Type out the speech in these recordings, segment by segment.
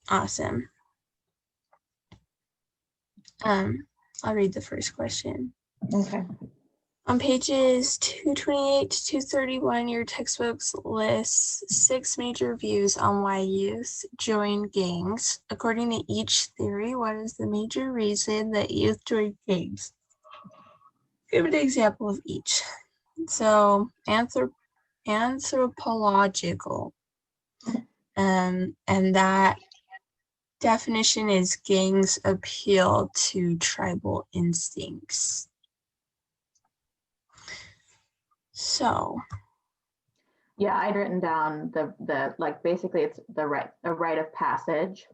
Awesome. I'll read the first question. Okay. On pages 228 to 231, your textbooks lists 6 major views on why youth join gangs. According to each theory, what is the major reason that youth join gangs? Give an example of each. So, anthropological. And that definition is gangs appeal to tribal instincts. So, yeah, I'd written down the like basically it's a rite of passage.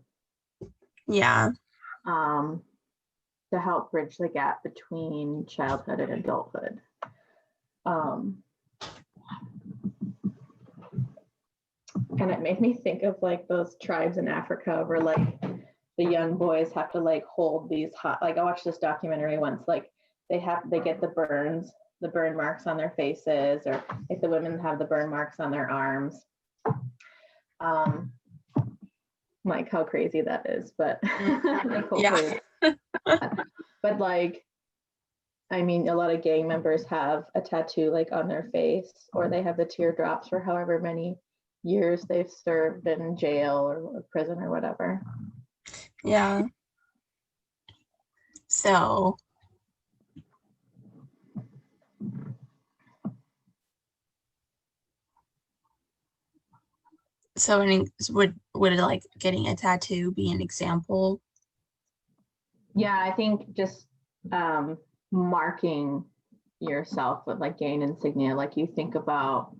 Yeah. To help bridge the gap between childhood and adulthood. And it made me think of like those tribes in Africa where like the young boys have to like hold these hot, like I watched this documentary once, like they get the burn marks on their faces, or like the women have the burn marks on their arms. Like how crazy that is, but like hopefully, but like, I mean, a lot of gang members have a tattoo like on their face, or they have the teardrops for however many years they've served in jail or prison or whatever. Yeah. So would like getting a tattoo be an example? Yeah, I think just marking yourself with like gang insignia, like you think about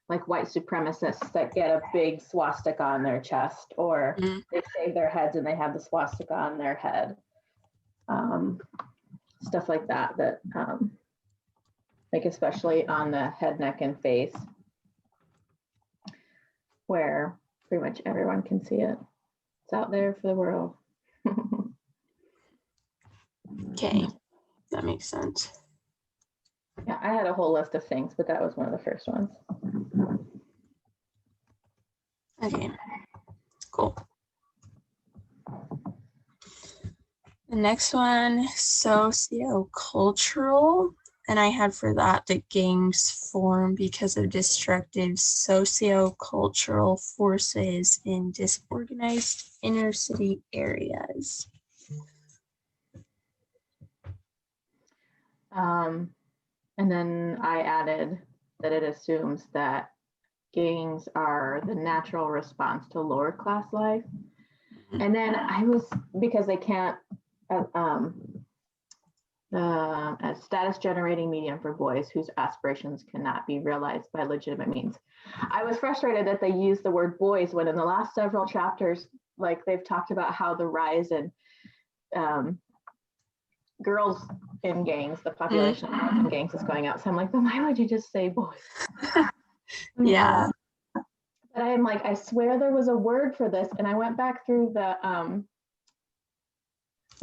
like white supremacists that get a big swastika on their chest, or they shave their heads and they have the swastika on their head. Stuff like that, like especially on the head, neck, and face, where pretty much everyone can see it. It's out there for the world. Okay, that makes sense. Yeah, I had a whole list of things, but that was one of the first ones. Okay, cool. The next one, sociocultural. And I had for that gangs form because of destructive sociocultural forces in disorganized inner city areas. And then I added that it assumes that gangs are the natural response to lower class life. And then I was, because they can't, a status generating medium for boys whose aspirations cannot be realized by legitimate means. I was frustrated that they used the word boys when in the last several chapters, like they've talked about how the rise in girls in gangs, the population of girls in gangs is going out. So I'm like, then why would you just say boys? Yeah. But I'm like, I swear there was a word for this. And I went back through the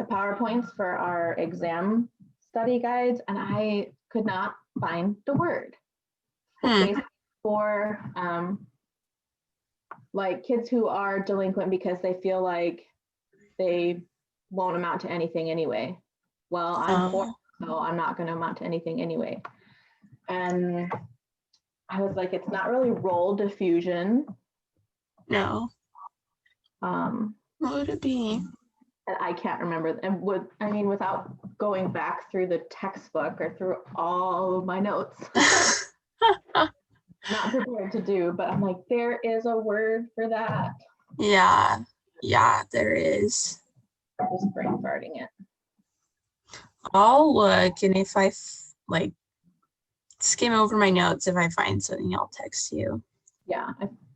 PowerPoints for our exam study guides, and I could not find the word. It's basically for like kids who are delinquent because they feel like they won't amount to anything anyway. Well, I'm poor, so I'm not going to amount to anything anyway. And I was like, it's not really role diffusion. No. What would it be? And I can't remember. And without going back through the textbook or through all of my notes, not prepared to do, but I'm like, there is a word for that. Yeah, there is. I'm just brain farting it. I'll look, and if I like skim over my notes, if I find something, I'll text you. Yeah.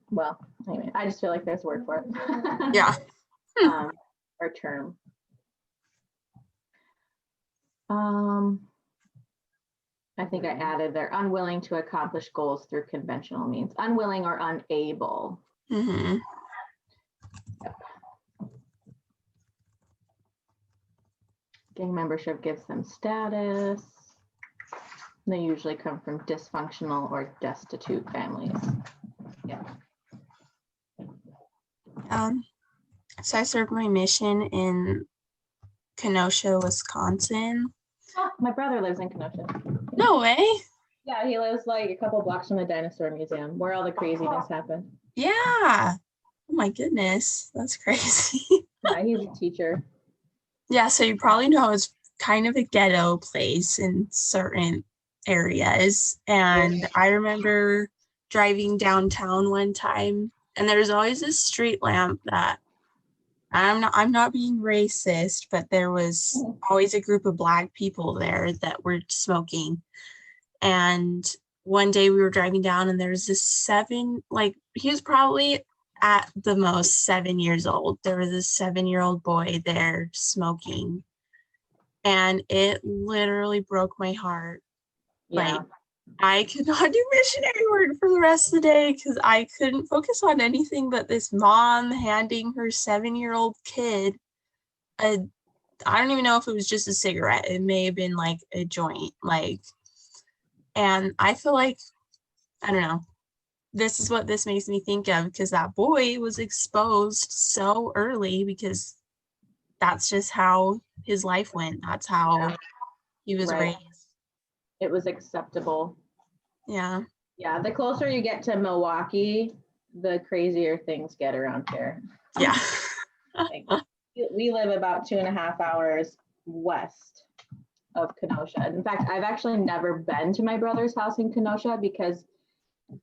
Well, anyway, I just feel like there's a word for it. Yeah. Or term. I think I added they're unwilling to accomplish goals through conventional means. Unwilling or unable. Mm-hmm. Yep. Gang membership gives them status. They usually come from dysfunctional or destitute families. Yeah. So I served my mission in Kenosha, Wisconsin. Oh, my brother lives in Kenosha. No way. Yeah, he lives like a couple blocks from the dinosaur museum where all the craziness happened. Yeah. Oh my goodness. That's crazy. Yeah, he's a teacher. Yeah, so you probably know it's kind of a ghetto place in certain areas. And I remember driving downtown one time, and there's always this street lamp that I'm not being racist, but there was always a group of Black people there that were smoking. And one day we were driving down, and there was this he was probably at the most 7 years old. There was this 7-year-old boy there smoking. And it literally broke my heart. Yeah. Like, I could not do missionary work for the rest of the day because I couldn't focus on anything but this mom handing her 7-year-old kid I don't even know if it was just a cigarette. It may have been like a joint. And I feel like, I don't know, this is what this makes me think of, because that boy was exposed so early because that's just how his life went. That's how he was raised. It was acceptable. Yeah. Yeah, the closer you get to Milwaukee, the crazier things get around here. Yeah. We live about 2.5 hours west of Kenosha. In fact, I've actually never been to my brother's house in Kenosha because,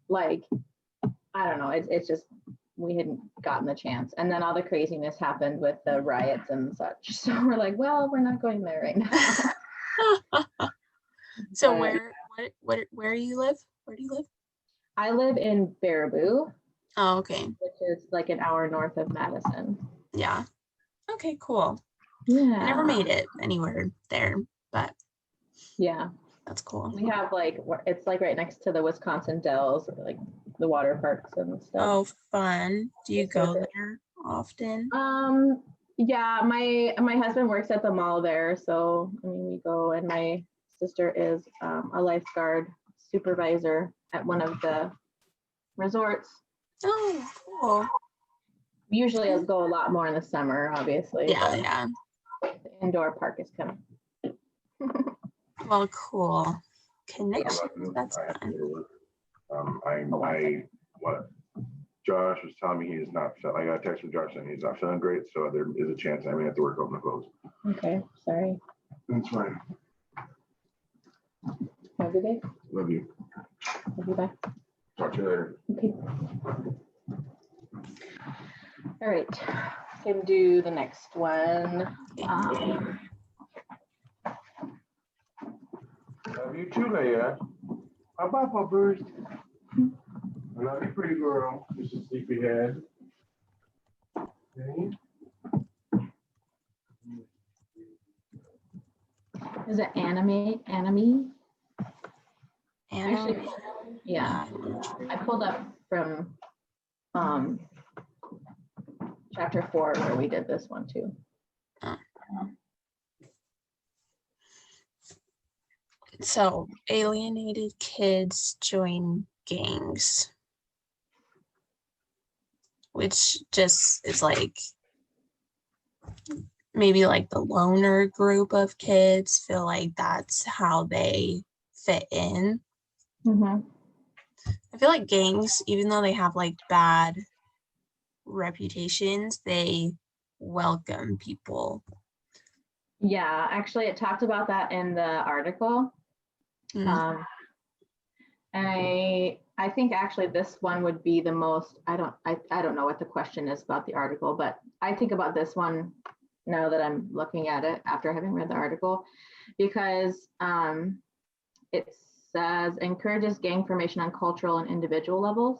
like, I don't know, it's just we hadn't gotten the chance. And then all the craziness happened with the riots and such. So we're like, well, we're not going there right now. So where do you live? Where do you live? I live in Baraboo. Oh, okay. Which is like an hour north of Madison. Yeah. Okay, cool. Yeah. I never made it anywhere there, but yeah, that's cool. We have it's like right next to the Wisconsin Dells, like the water parks and stuff. Oh, fun. Do you go there often? Yeah, my husband works at the mall there, so I mean we go, and my sister is a lifeguard supervisor at one of the resorts. Oh, cool. Usually I'll go a lot more in the summer, obviously. Yeah. The indoor park is kind of well, cool. Connections. That's fun. Josh was telling me he's not. I got a text from Josh saying he's not feeling great, so there is a chance I may have to work on the clothes. Okay, sorry. That's fine. Have a good day. Love you. Love you. Bye. Talk to you later. Okay. All right. Can do the next one. Love you too, Leia. Bye-bye, puppers. I love you, pretty girl. This is sleepyhead. Okay. Is it anime? Actually, yeah. I pulled up from chapter 4 where we did this one too. So alienated kids join gangs, which just is like maybe like the loner group of kids feel like that's how they fit in. Mm-hmm. I feel like gangs, even though they have like bad reputations, they welcome people. Yeah, actually it talked about that in the article. And I think actually this one would be the most, I don't know what the question is about the article, but I think about this one now that I'm looking at it after having read the article, because it says encourages gang formation on cultural and individual levels.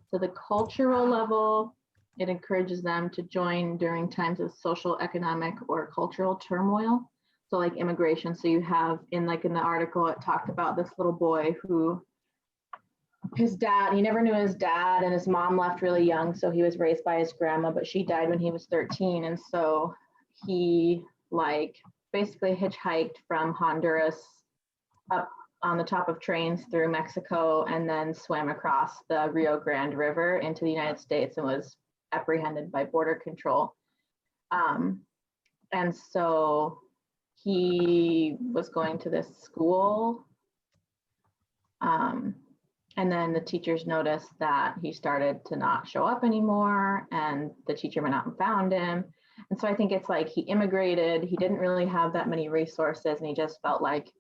So the cultural level, it encourages them to join during times of social, economic, or cultural turmoil. So like immigration. So you have in the article, it talked about this little boy who his dad, he never knew his dad, and his mom left really young. So he was raised by his grandma, but she died when he was 13. And so he basically hitchhiked from Honduras up on the top of trains through Mexico and then swam across the Rio Grande River into the United States and was apprehended by border control. And so he was going to this school. And then the teachers noticed that he started to not show up anymore, and the teacher went out and found him. And so I think it's like he immigrated, he didn't really have that many resources, and he just felt like,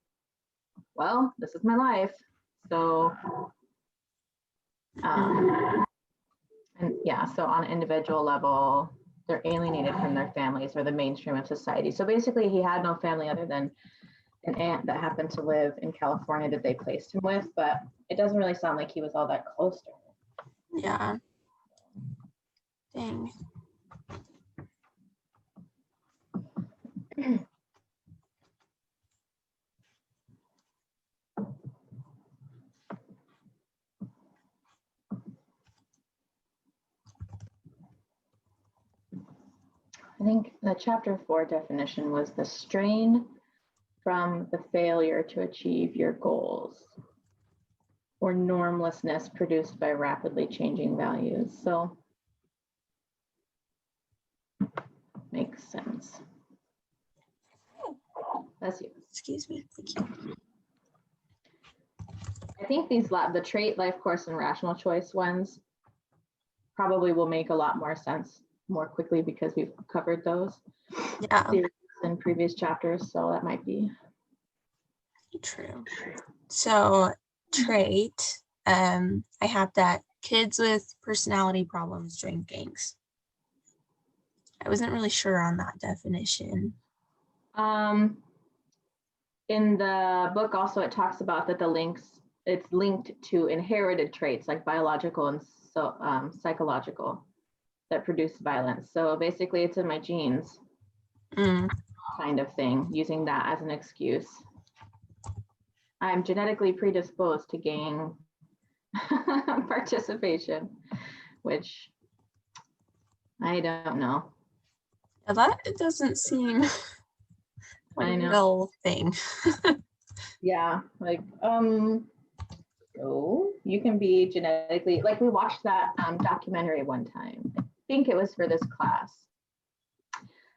well, this is my life. So, and yeah, so on an individual level, they're alienated from their families or the mainstream of society. So basically he had no family other than an aunt that happened to live in California that they placed him with, but it doesn't really sound like he was all that close to her. Yeah. Dang. I think the chapter 4 definition was the strain from the failure to achieve your goals, or normlessness produced by rapidly changing values. So makes sense. That's you. Excuse me. Thank you. I think these the trait, life course, and rational choice ones probably will make a lot more sense more quickly because we've covered those theories in previous chapters. So that might be true. So trait, I have that kids with personality problems join gangs. I wasn't really sure on that definition. In the book also it talks about that it's linked to inherited traits like biological and psychological that produce violence. So basically it's in my genes kind of thing, using that as an excuse. I'm genetically predisposed to gang participation, which I don't know. That it doesn't seem like a real thing. Yeah, like so you can be genetically, like we watched that documentary one time. I think it was for this class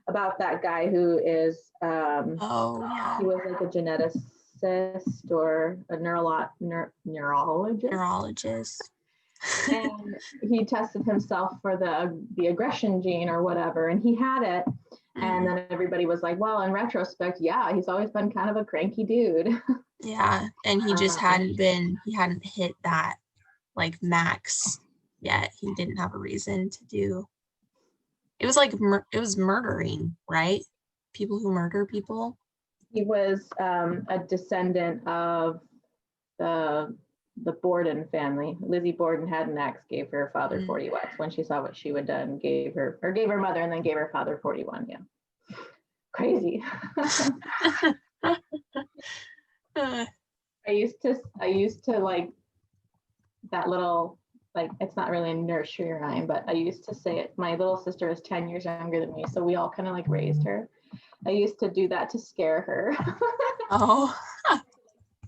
about that guy who is he was like a geneticist or a neurologist. And he tested himself for the aggression gene or whatever, and he had it. And then everybody was like, well, in retrospect, yeah, he's always been kind of a cranky dude. Yeah, and he just hadn't hit that like max yet. He didn't have a reason to do. It was like it was murdering, right? People who murder people. He was a descendant of the Borden family. Lizzie Borden had an axe, gave her father 40 whacks when she saw what she would done, gave her mother and then gave her father 41. Yeah. Crazy. I used to like that little, like, it's not really a nursery rhyme, but I used to say it. My little sister is 10 years younger than me, so we all kind of like raised her. I used to do that to scare her. Oh.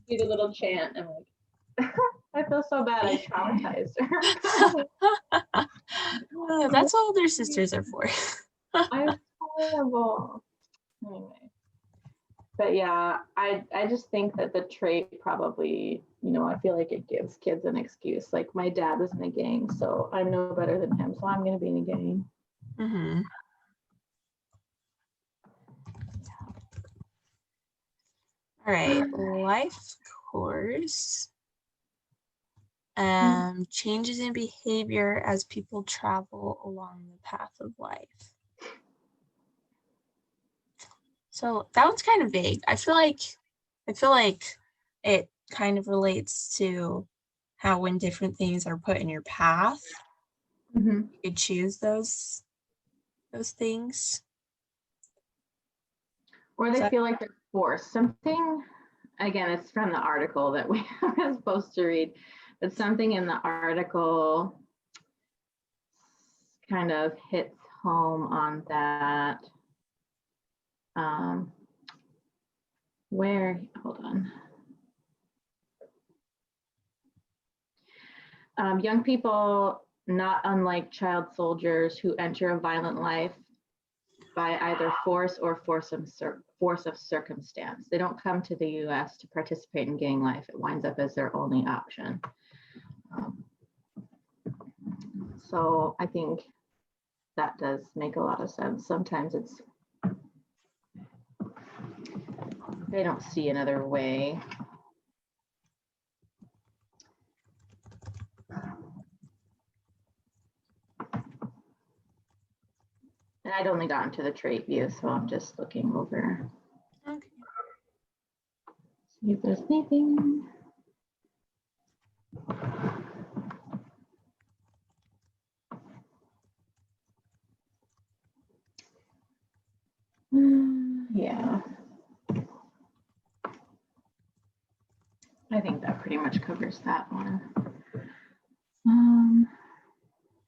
Do the little chant and like, I feel so bad. I traumatized her. That's what older sisters are for. I'm horrible. Anyway, but yeah, I just think that the trait probably, I feel like it gives kids an excuse. Like my dad was in a gang, so I'm no better than him, so I'm going to be in a gang. Mm-hmm. All right, life course. Changes in behavior as people travel along the path of life. So that one's kind of vague. I feel like it kind of relates to how when different things are put in your path, you could choose those things. Or they feel like they're forced. Something, again, it's from the article that we were supposed to read, but something in the article kind of hits home on that. Hold on. Young people, not unlike child soldiers who enter a violent life, by either force or force of circumstance. They don't come to the US to participate in gang life. It winds up as their only option. So I think that does make a lot of sense. Sometimes they don't see another way. And I'd only gotten to the trait view, so I'm just looking over. Okay. See if there's anything. Yeah. I think that pretty much covers that one.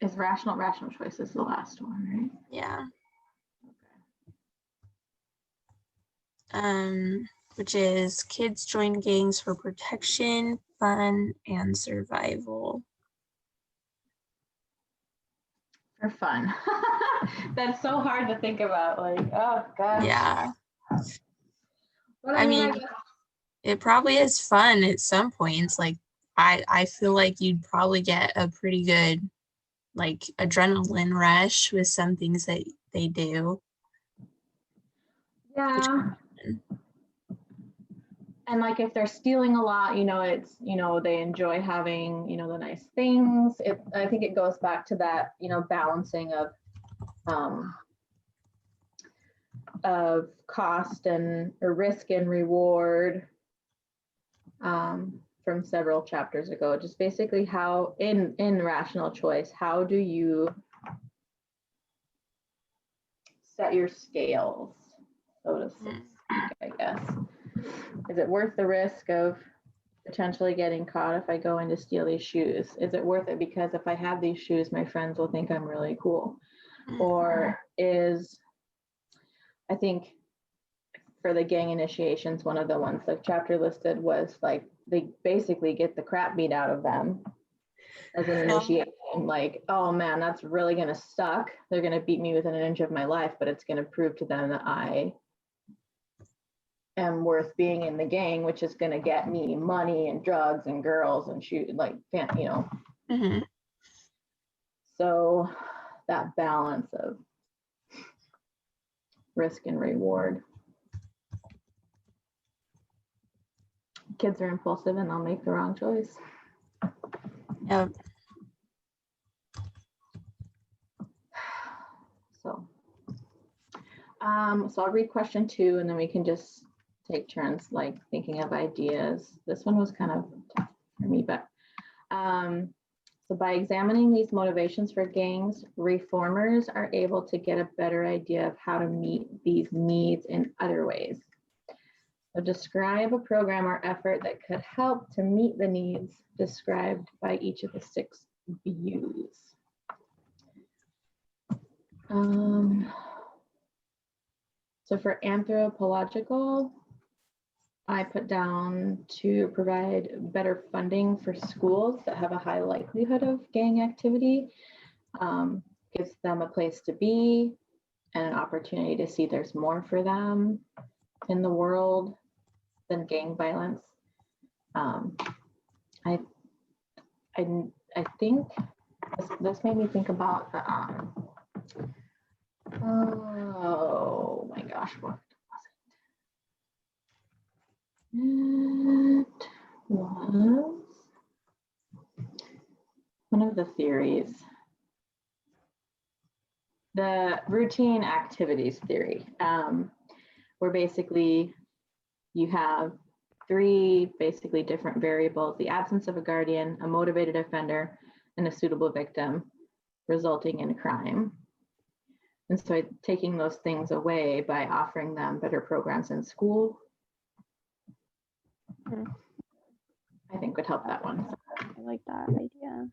Is rational choice is the last one, right? Yeah. Which is kids join gangs for protection, fun, and survival. For fun. That's so hard to think about. Like, oh gosh. Yeah. But I mean, it probably is fun at some points. Like, I feel like you'd probably get a pretty good, like, adrenaline rush with some things that they do. Yeah. And like if they're stealing a lot, it's, they enjoy having, the nice things. I think it goes back to that, balancing of cost and or risk and reward from several chapters ago. Just basically how in rational choice, how do you set your scales, so to speak, I guess. Is it worth the risk of potentially getting caught if I go in to steal these shoes? Is it worth it because if I have these shoes, my friends will think I'm really cool? Or I think for the gang initiations, one of the ones the chapter listed was like, they basically get the crap beat out of them as an initiation. Like, oh man, that's really going to suck. They're going to beat me within an inch of my life, but it's going to prove to them that I am worth being in the gang, which is going to get me money and drugs and girls and shoot, like, Mm-hmm. So that balance of risk and reward. Kids are impulsive and they'll make the wrong choice. Yep. So I'll read question 2 and then we can just take turns like thinking of ideas. This one was kind of tough for me, but so by examining these motivations for gangs, reformers are able to get a better idea of how to meet these needs in other ways. So describe a program or effort that could help to meet the needs described by each of the 6 views. So for anthropological, I put down to provide better funding for schools that have a high likelihood of gang activity, gives them a place to be and an opportunity to see there's more for them in the world than gang violence. I think this made me think about the oh my gosh, what was it? It was one of the theories, the routine activities theory, where basically you have 3 basically different variables: the absence of a guardian, a motivated offender, and a suitable victim, resulting in crime. And so taking those things away by offering them better programs in school, I think would help that one. I like that idea.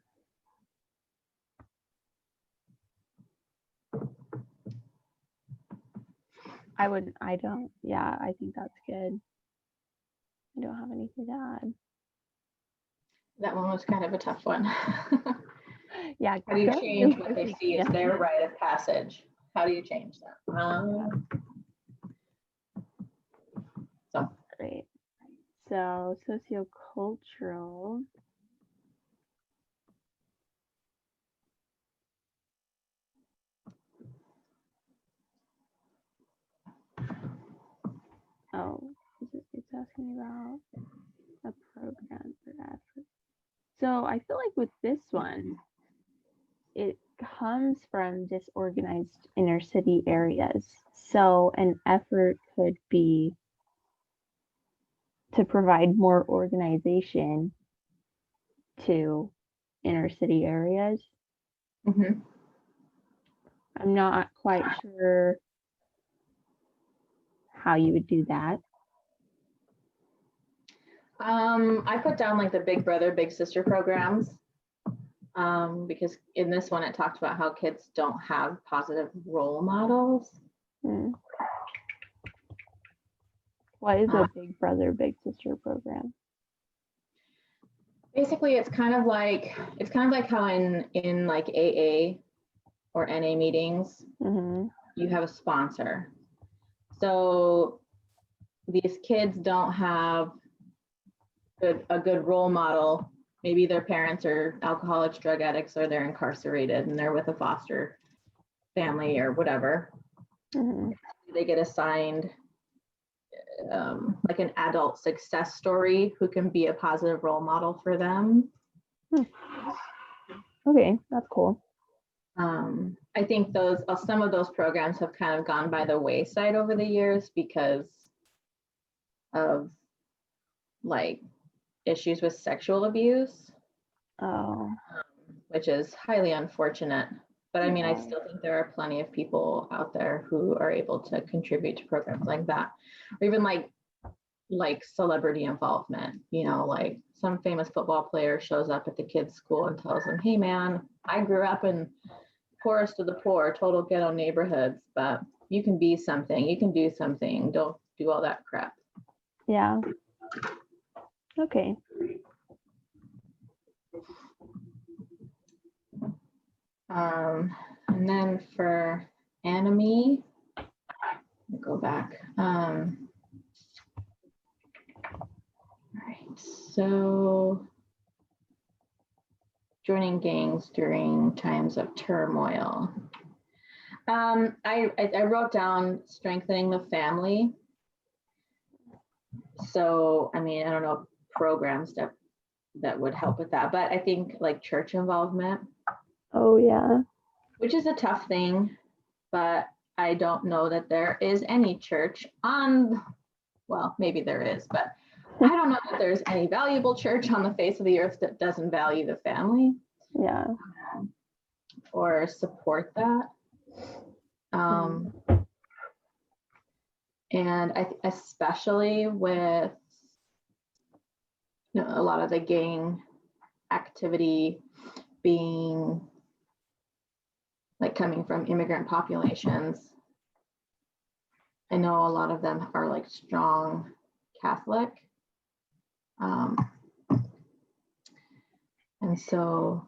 I think that's good. I don't have anything to add. That one was kind of a tough one. Yeah. How do you change what they see as their rite of passage? how do you change that? So Great. So sociocultural. Oh, it's asking about a program for effort. So I feel like with this one, it comes from disorganized inner city areas. So an effort could be to provide more organization to inner city areas. mhm. I'm not quite sure how you would do that. I put down like the Big Brother, Big Sister programs, because in this one it talked about how kids don't have positive role models. Hmm. What is a Big Brother, Big Sister program? Basically, it's kind of like how in like AA or NA meetings, Mm-hmm. you have a sponsor. So these kids don't have a good role model. Maybe their parents are alcoholics, drug addicts, or they're incarcerated and they're with a foster family or whatever. Mm-hmm. They get assigned like an adult success story who can be a positive role model for them. Okay, that's cool. I think some of those programs have kind of gone by the wayside over the years because of like issues with sexual abuse, Oh, which is highly unfortunate. But I mean, I yeah. still think there are plenty of people out there who are able to contribute to programs like that, or even like celebrity involvement. Like some famous football player shows up at the kids' school and tells them, "Hey, man, I grew up in poorest of the poor, total ghetto neighborhoods, but you can be something. You can do something. Don't do all that crap." Yeah. Okay. And then for Anime, go back. All right, so joining gangs during times of turmoil. I wrote down strengthening the family. So, I mean, I don't know programs that would help with that, but I think like church involvement. Oh, yeah. Which is a tough thing, but I don't know that there is any church well, maybe there is, but I don't know that there's any valuable church on the face of the earth that doesn't value the family. Yeah. Or support that. And especially with a lot of the gang activity being like coming from immigrant populations. I know a lot of them are like strong Catholic. And so,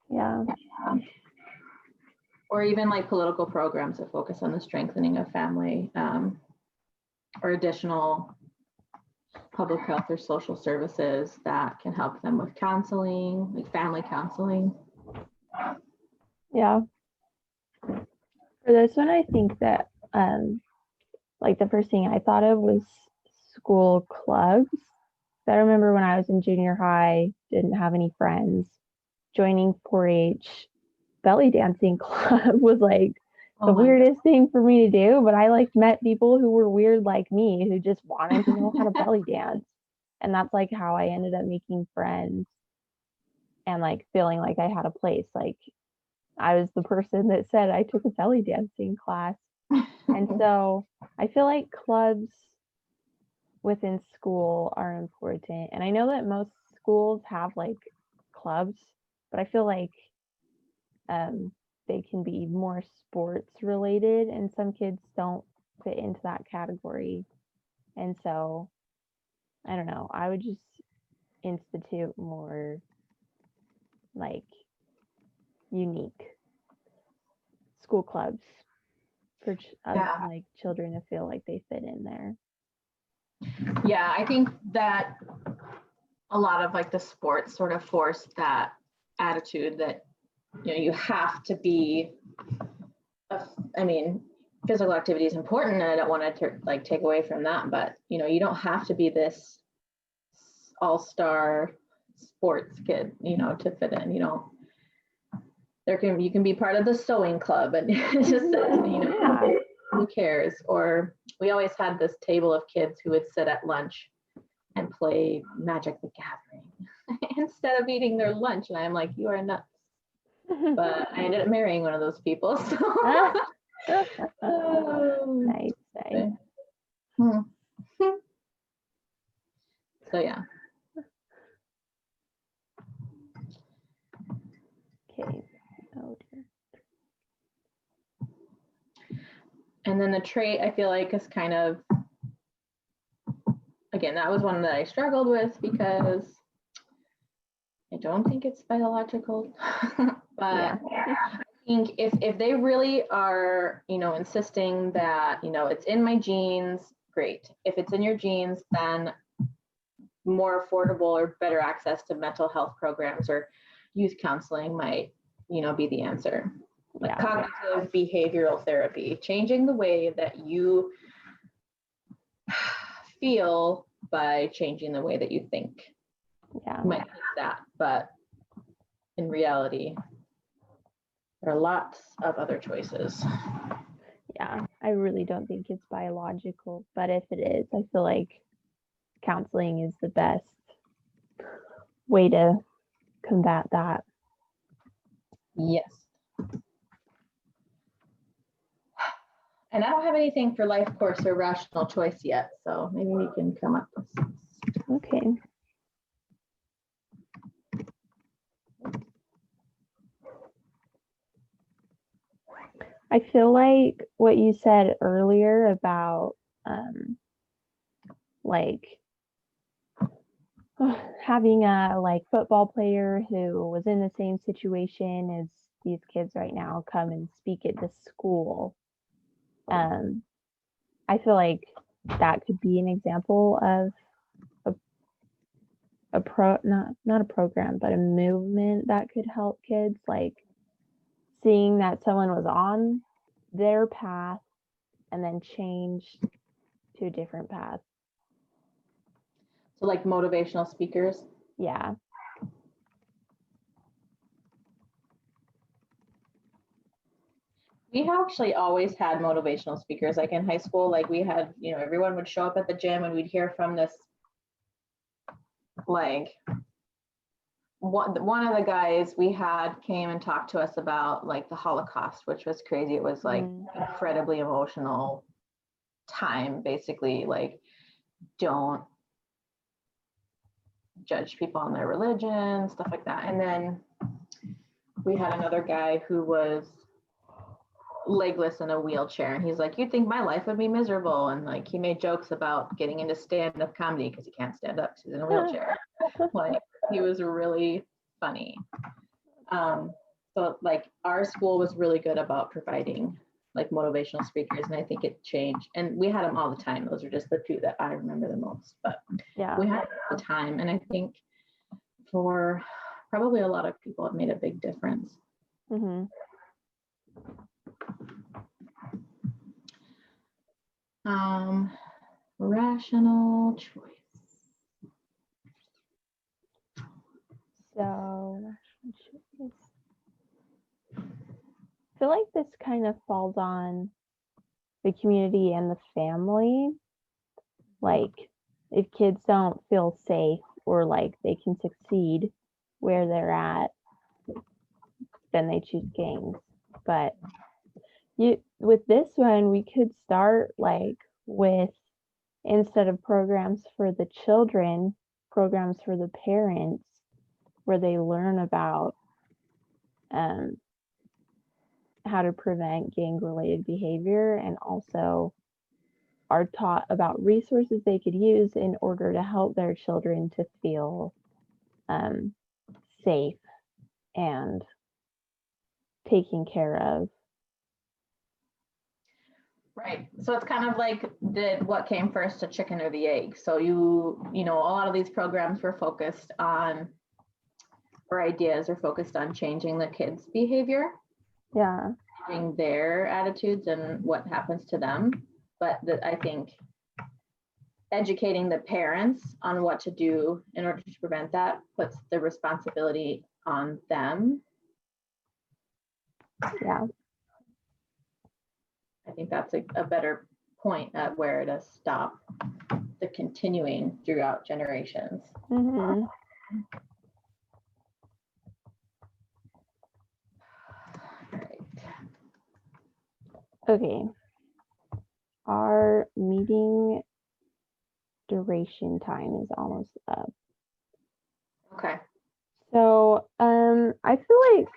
yeah. Or even like political programs that focus on the strengthening of family, or additional public health or social services that can help them with counseling, like family counseling. Yeah. For this one, I think that like the first thing I thought of was school clubs. I remember when I was in junior high, didn't have any friends. Joining 4-H belly dancing club was like the weirdest thing for me to do, but I like met people who were weird like me who just wanted to know how to belly dance. And that's like how I ended up making friends and like feeling like I had a place. Like I was the person that said I took a belly dancing class. And so I feel like clubs within school are important. And I know that most schools have like clubs, but I feel like they can be more sports related and some kids don't fit into that category. And so I don't know, I would just institute more like unique school clubs for Yeah. like children to feel like they fit in there. Yeah, I think that a lot of like the sports sort of force that attitude that, you know, you have to be, I mean, physical activity is important and I don't want to like take away from that, but you know, you don't have to be this all-star sports kid, you know, to fit in, you know. You can be part of the sewing club and just, you know, Yeah. who cares? Or we always had this table of kids who would sit at lunch and play Magic the Gathering instead of eating their lunch. And I'm like, you are nuts. But I ended up marrying one of those people. So, Nice. So yeah. Okay. Oh dear. And then the trait I feel like is kind of, again, that was one that I struggled with because I don't think it's biological, but Yeah. I think if they really are, you know, insisting that, you know, it's in my genes, great. If it's in your genes, then more affordable or better access to mental health programs or youth counseling might, you know, be the answer. Like Yeah. cognitive behavioral therapy, changing the way that you feel by changing the way that you think. Yeah. You might think that, but in reality, there are lots of other choices. Yeah. I really don't think it's biological, but if it is, I feel like counseling is the best way to combat that. Yes. And I don't have anything for life course or rational choice yet, so maybe we can come up with some. Okay. I feel like what you said earlier about like having a like football player who was in the same situation as these kids right now come and speak at the school. I feel like that could be an example of not a program, but a movement that could help kids, like seeing that someone was on their path and then changed to a different path. So like motivational speakers. Yeah. We actually always had motivational speakers. Like in high school, like we had, you know, everyone would show up at the gym and we'd hear from this, like one of the guys we had came and talked to us about like the Holocaust, which was crazy. It was like incredibly emotional time, basically, like don't judge people on their religion, stuff like that. And then we had another guy who was legless in a wheelchair, and he's like, you'd think my life would be miserable, and like he made jokes about getting into stand-up comedy because he can't stand up because he's in a wheelchair. Like he was really funny. So like our school was really good about providing like motivational speakers, and I think it changed, and we had them all the time. Those are just the two that I remember the most, but Yeah. we had them all the time, and I think for probably a lot of people it made a big difference. Mm-hmm. Rational choice. So I feel like this kind of falls on the community and the family. Like if kids don't feel safe or like they can succeed where they're at, then they choose gangs. But with this one, we could start like with, instead of programs for the children, programs for the parents, where they learn about how to prevent gang-related behavior, and also are taught about resources they could use in order to help their children to feel safe and taken care of. Right. So it's kind of like what came first, the chicken or the egg? So you know, a lot of these programs were focused on, or ideas are focused on changing the kids' behavior, Yeah. changing their attitudes and what happens to them. But I think educating the parents on what to do in order to prevent that puts the responsibility on them. Yeah. I think that's a better point at where to stop the continuing throughout generations. Mm-hmm. All right. Okay. Our meeting duration time is almost up. Okay. So, I feel like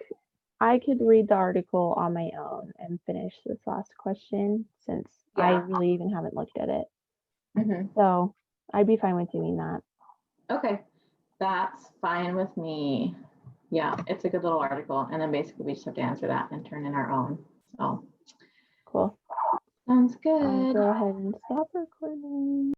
I could read the article on my own and finish this last question since I Yeah. really even haven't looked at it. Mm-hmm. So I'd be fine with doing that. Okay. That's fine with me. Yeah, it's a good little article. And then basically we just have to answer that and turn in our own. So Cool. sounds I'll good. go ahead and stop recording.